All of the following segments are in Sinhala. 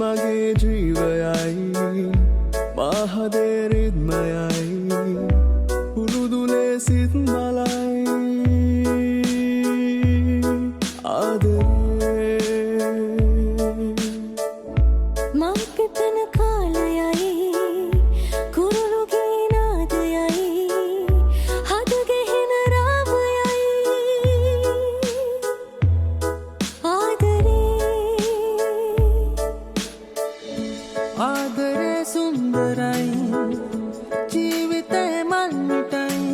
මගේ ජීවයයි මාහදේ රිද්මයයි උළුදුලේ සිත් මලයි ආදරේ මං පිපෙන කාලයයි කුරුළුගේ නාදයයි හද ගෙහෙන රාවයයි ආදරේ සුන්දරයි ජීවිතේ මල් මිටයි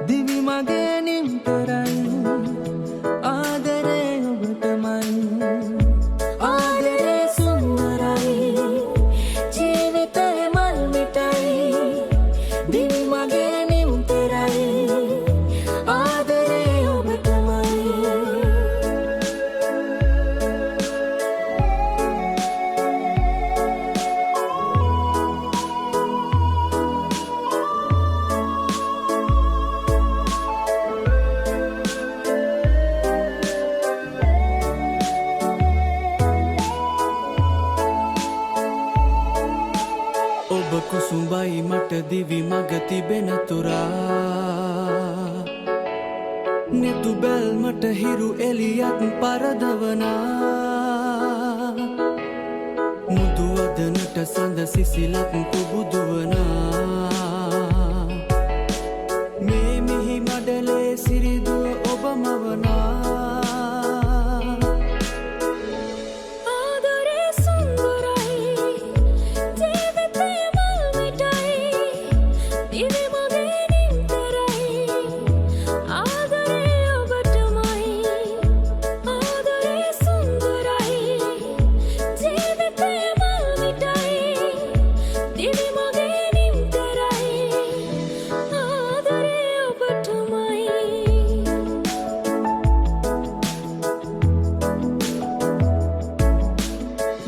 දිවි මගේ නිම්තරයි ආදරේ ඔබටමයි ආදරේ සුන්දරයි ජීවිතේ මල් මිටයි දිවි මගේ නිම්තරයි ආදරේ ඔබටමයි ඔබ කුසුඹයි මට දිවි මග තිබෙන තුරා නෙතු බැල්මට හිරු එලියක් පරදවනා මුදු වදනට සඳ සිසිලක් පුබුදුවනා මේ මිහි මඩලේ සිරිදුව ඔබ මවනා ආදරේ සුන්දරයි ජීවිතේ මල් මිටයි දිවි මගේ නිම්තරයි ආදරේ ඔබටමයි ආදරේ සුන්දරයි ජීවිතේ මල් මිටයි දිවි මගේ නිම්තරයි ආදරේ ඔබටමයි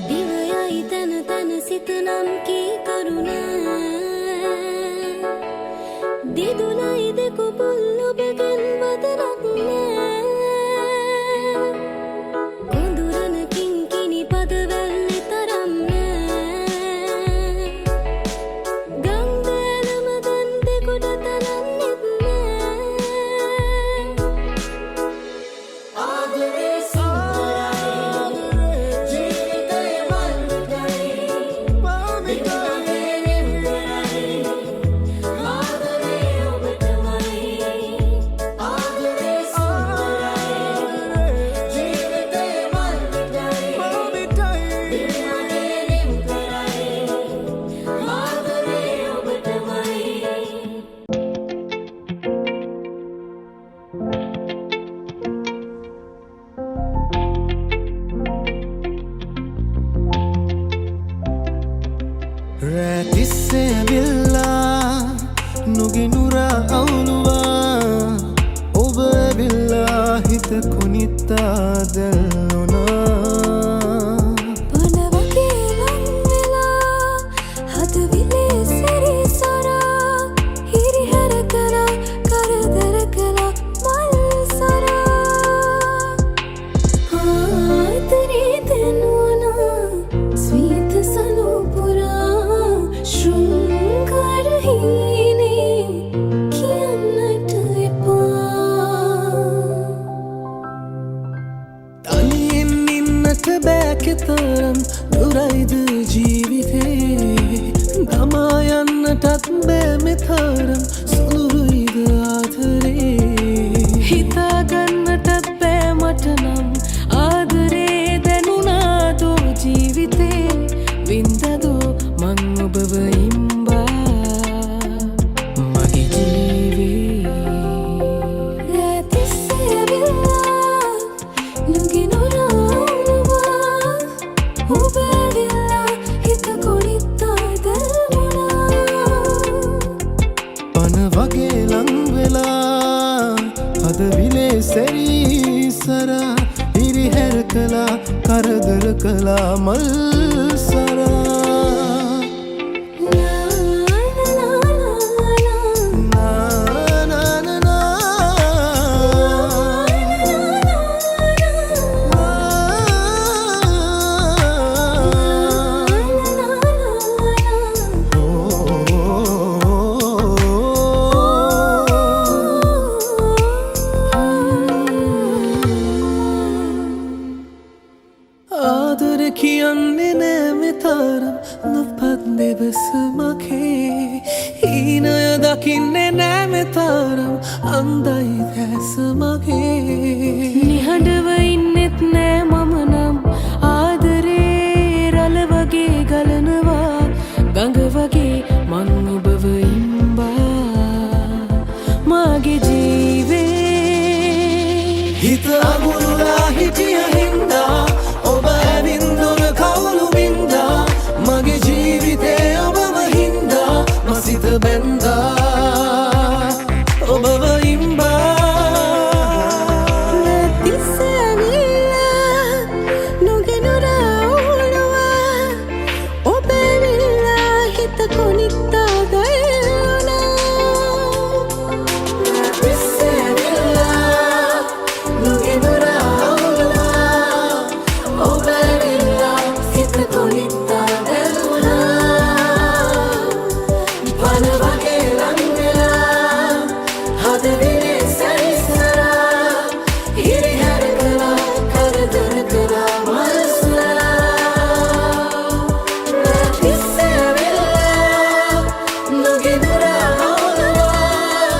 දිවයයි තන තන සිතනම් කී කරුණ දිදුලයි දෙකු පුල් ඔබගෙන් වදනක් නෑ කොඳුරනකින් කිනි පදවැල්ලෙ තරම් නෑ ගංදෑනම දන් දෙකොට තලන්නෙත් නෑ ආදරේ සුන්දරයි ජීවිතේ මල් මිටයි දිවි මගේ නිම්තරයි ආදරේ ඔබටමයි ආදරේ සුන්දරයි ජීවිතේ මල් මිටයි දිවි මගේ නිම්තරයි ආදරේ ඔබටමයි රැතිස්සේ ඇවිල්ලා නුගිනුරා අවුලුවා ඔබ ඇවිල්ලා හිත කුනිත්තා දැල්ලුනා පන වගේ ලං වෙලා හද විලේ සැරිසරා හිරිහැර කළා කරදර කළා මල් සරා ආදරේ දෙනුවනා ස්වීත සලුපුරා ශෘංගාර හීනේ කියන්නට එපා තනියෙන් ඉන්නට බෑ කෙතරම් දුරයිද ජීවිතේ දමා යන්නටත් බෑ මෙතරම් සුළුයිද ආදරේ හිතාගන්නටත් බෑ මට නම් ආදරේ දැනුණාදෝ ජීවිතේ වින්දදෝ මං ඔබව ඉම්බා මගේ ජීවේ රැතිස්සේ ඇවිල්ලා නුගිනුරා අවුලුවා ඔබ ඇවිල්ලා හිත කොනිත්තා දැල්වුණා පන වගේ ලං වෙලා හද විලේ සැරිසරා හිරිහැර කළා කරදර කළා මල් සරා දකින්නේ නෑ මෙතරම් අන්දයි දැස මගේ නිහඬව ඉන්නෙත් නෑ මම නම් ආදරේ රළ වගේ ගලනවා ගඟ වගේ මං ඔබව ඉම්බා මගේ ජීවේ හිත අගුරුලා හිටිය හින්දා ඔබ ඇවින් දොර කවුළු වින්දා මගේ ජීවිතේ ඔබව හින්දා මසිත බැන්දා ඔබව ඉම්බා නැතිසැවිලා නොගෙනුරා උළුවා ඔබ ඇවිල්ලා හිත කොනිත්තා දයනා නැතිසැවිලා නොගෙනුරා උළුවා ඔබ ඇවිල්ලා හිත කොනිත්තා දැනුණා පන වගේ ලං වෙලා හද විනේ සැරිසරා හිරිහැර කළා කරදර කළා මල්සලා නැතිසැවිලා නොගෙනුරා උළුවා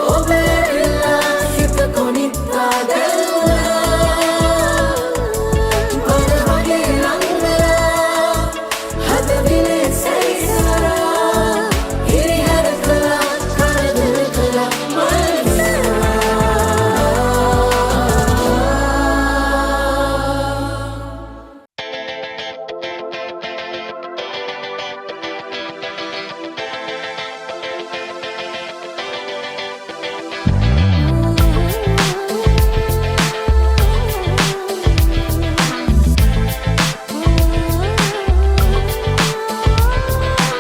ඔබ ඇවිල්ලා හිත කොනිත්තා දැනුණා පන වගේ ලං වෙලා හද විනේ සැරිසරා හිරිහැර කළා කරදර කළා මල්සලා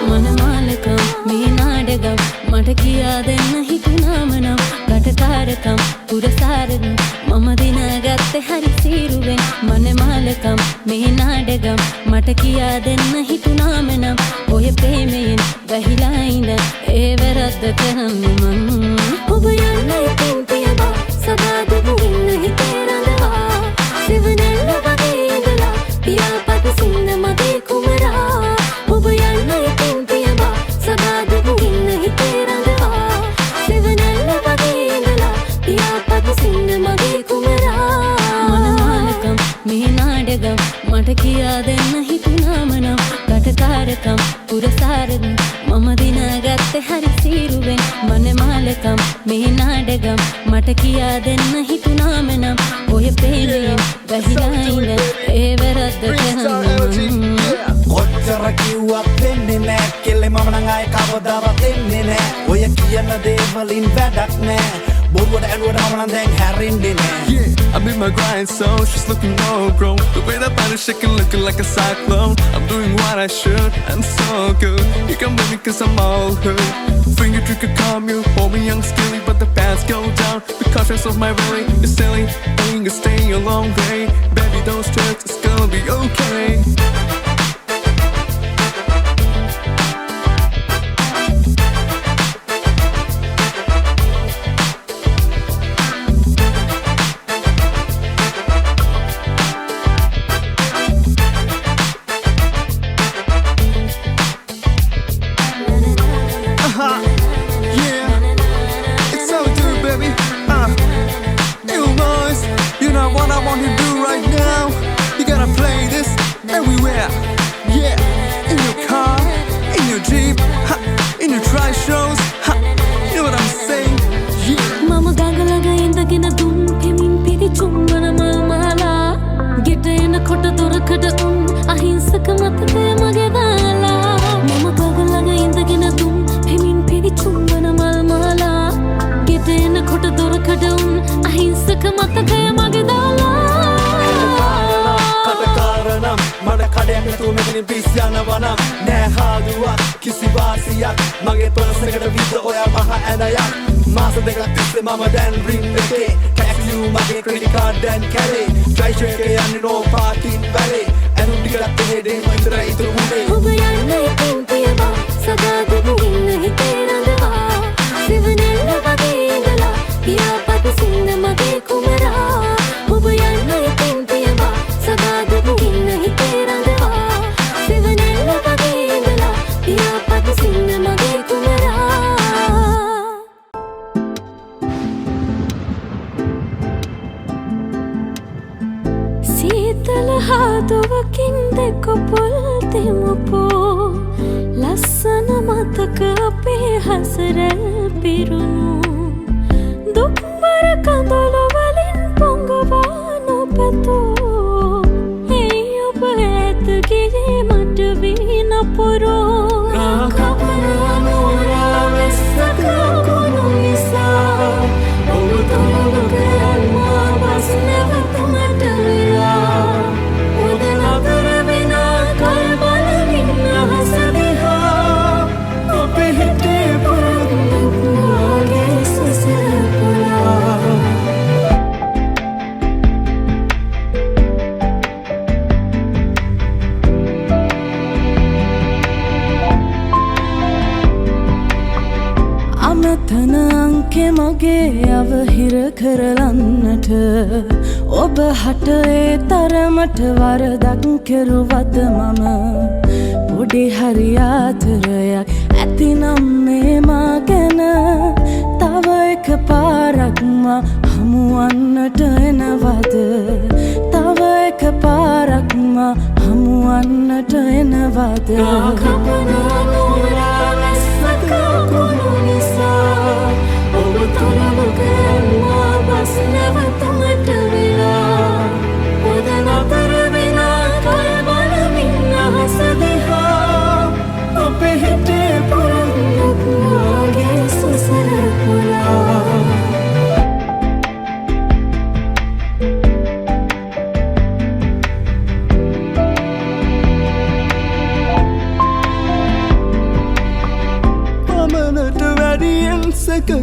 මනමාලකම් මේ නාඩගම් මට කියා දෙන්න හිතුනාම නම් ගටකාරකම් පුරසාරන මම දිනාගත්තේ හරි සීරුවෙන් මනමාලකම් මේ නාඩගම් මට කියා දෙන්න හිතුනාම නම් ඔය ප්‍රේමයෙන් වැහිලා ඉඳ ඒ වැරද්ද කරන්නේ මං ඔබ යන්න ඉතින් තියබා සදා දුක ඉන්න හිතේ රඳවා සිවනෙල්ල වගේ ඉඳලා පියාපත් සින්න මගේ කුමරා ඔබ යන්න ඉතින් තියබා සදා දුක ඉන්න හිතේ රඳවා සිවනෙල්ල වගේ ඉඳලා පියාපත් සින්න මගේ කුමරා මනමාලකම් මේ නාඩගම් මට කියා දෙන්න හිතුනාම නම් ගටකාරකම් පුරසාරන මම දිනාගත්තේ හරි සීරුවෙන් මනමාලකම් මේ නාඩගම් මට කියා දෙන්න හිතුනාම නම් ඔය ප්‍රේමයෙන් වැහිලා ඉඳ ඒ වැරද්ද කරන්නේ මං කොච්චර කිව්වත් දෙන්නේ නෑ කෙල්ලේ මම නම් ආයේ කවදාවත් දෙන්නේ නෑ ඔය කියන දේවලින් වැඩක් නෑ බොරුවට ඇලුවට මම නම් දැන් හැරෙන්නේ නෑ Yeah, I'm in my grind zone, she's looking low, bro. The way that body shaking, looking like a cyclone. I'm doing what I should, and so good. You can blame me cause I'm all hurt. Finger trick could calm you, hold me young, skilly, but the pants go down. The cautious of my way is silly, ain't gonna stay a long way. Baby, don't stress, it's gonna be okay. Yeah, it's so good, baby. You boys, you know what I want to do right now. You gotta play this everywhere. Yeah, in your car, in your jeep, in your try shows. You know what I'm saying? Yeah. මම ගඟලග ඉඳගෙන දුම් පෙමින් පිරි චුම්බන මල් මාලා ගෙට එනකොට දොරකඩ උන් අහිංසක මතකය මගේ දාලා මම ගඟලග ඉඳගෙන දුම් පෙමින් පිරි චුම්බන මල් මාලා ගෙට එනකොට දොරකඩ උන් අහිංසක මතකය මගේ දාලා කටකාරනම් මට කඩයක් නැතුව මෙතනින් පිස් යනවනම් නෑ හාදුවක් කිසි වාසියක් මගේ පර්ස් එකට විද ඔයා මහ ඇනයක් මාස දෙකක් තිස්සේ මම දැන් රින් එකේ ටැක්ස් යූ මගේ ක්‍රෙඩිට් කාඩ් දැන් කැලේ ඩ්‍රයිව් එකේ යන්නේ නෝ පාකින් වැලේ ඇනුම් ටිකක් එහෙදේ මන්තරයි ඉතුරු උනේ ඔබ යන්න ඉතින් තියබා සදා දුක ඉන්න හිතේ රඳවා සිවනෙල්ල වගේ ඉඳලා පියාපත් සින්න මගේ කුමරා ඔබ යන්න ඉතින් තියබා සදා දුක ඉන්න හිතේ රඳවා සිවනෙල්ල වගේ ඉඳලා පියාපත් සින්න මගේ කුමරා සීතල හාදුවකින් දෙක පොල් තෙමුපෝ ලස්සන මතක අපේ හසරැල් පිරුණු දුක්බර කඳුළු වලින් පොඟවා නොපැතෝ ඒ ඔබ ඇත ගියේ මට වී නපුරෝ මගේ අවහිර කරලන්නට ඔබ හට ඒ තරමට වරදක් කෙරුවද මම පොඩි හරි ආදරයක් ඇතිනම් මේ මා ගැන තව එක පාරක්ම හමුවන්නට එනවද තව එක පාරක්ම හමුවන්නට එනවද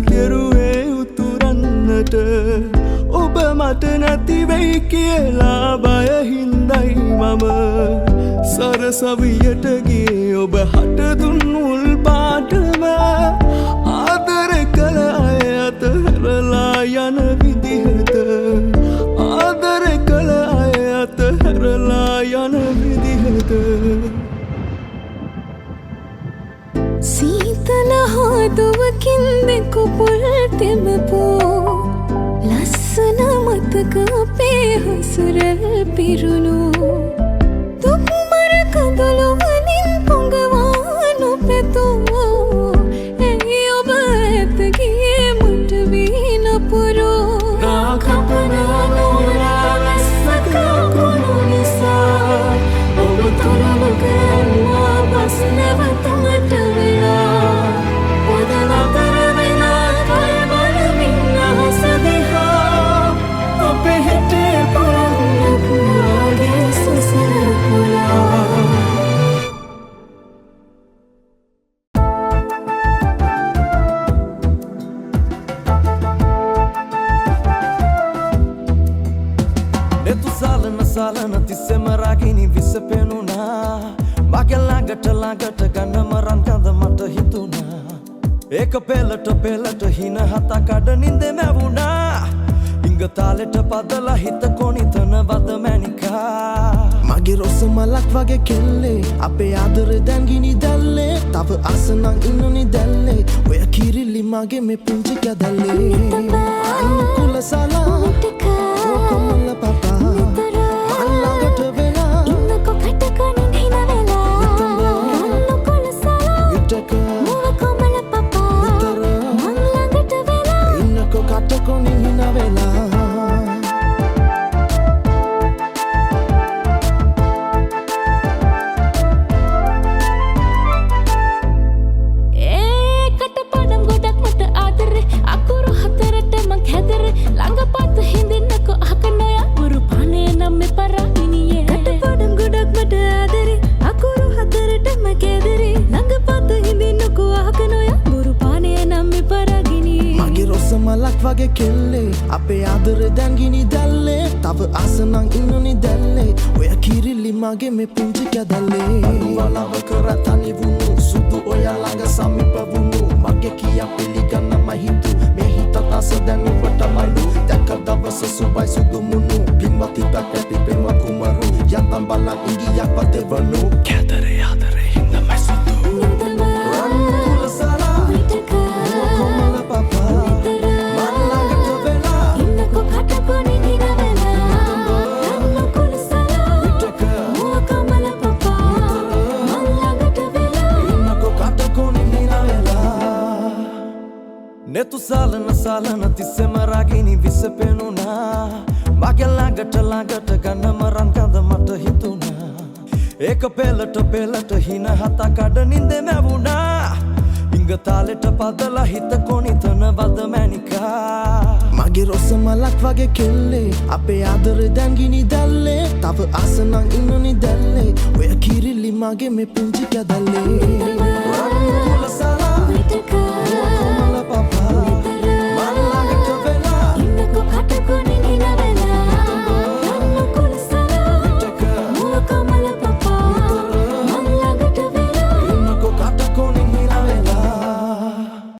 කෙරුවේ උතුරන්නට ඔබ මට නැති වෙයි කියලා බය හින්දයි මම සරසවියට ගියේ ඔබ හට දුන් උල් පාටම ආදර කළ අය අතහැරලා යන විදිහට ආදර කළ අය අතහැරලා යන විදිහට සීතල හාදුවකින් දෙක පොල් තෙමපෝ ලස්සන මතක අපේ හසරැල් පිරුණු දුක්මර කඳුළු වලින් පොඟවා නොපැතෝ ඇයි ඔබ ඇත ගියේ මට වී නපුරෝ සාලන තිස්සෙම රාගිනි විසපෙනුනා මගේ ළඟට ගන්නම රන්කඳ මට හිතුණා ඒක පෙළට හින හත කඩ නින්දෙ මැවුණා ඉංග තාලෙට පදලා හිත කොනිතන වද මැනිකා මගේ රොස මලක් වගේ කෙල්ලේ අපේ ආදරේ දැන් ගිනි දැල්ලේ තව අසනං ඉන්නනි දැල්ලේ ඔය කිරිලි මගේ මේ පුංචි කැදල්ලේ අනුකුල සලා කොමල පපා වගේ කෙල්ලේ අපේ ආදරේ දැන් ගිනි දැල්ලේ තව අසනං ඉන්නනි දැල්ලේ ඔය කිරිලි මගේ මේ පුංචි කැදල්ලේ වලව කර තනි වුණු සුදු ඔය ළඟ සමීප වුණු මගේ කියා පිළිගන්න මහිතු මේ හිත තස දැන් ඔබටමයි දැක්ක දවස සුබයි සුදු මුණු පින්වති පැටි පෙන්ව කුමරු යන්තම් බලන් ඉංගියක් පතෙවනු කැදරේ ආදරේ හින්දමයි සුදු කාලන තිස්සෙම රාගිනි විසපෙනුනා මගේ ළඟට ගන්නම රන්කඳ මට හිතුණා ඒක පෙළට හින හත කඩ නින්දේ මැවුණා ඉංග තාලෙට පදලා හිත කොනිතන වද මැනිකා මගේ රොස මලක් වගේ කෙල්ලේ අපේ ආදරේ දැන් ගිනි දැල්ලේ තව ආසනං ඉන්නනි දැල්ලේ ඔය කිරිලි මගේ මේ පුංචි කැදල්ලේ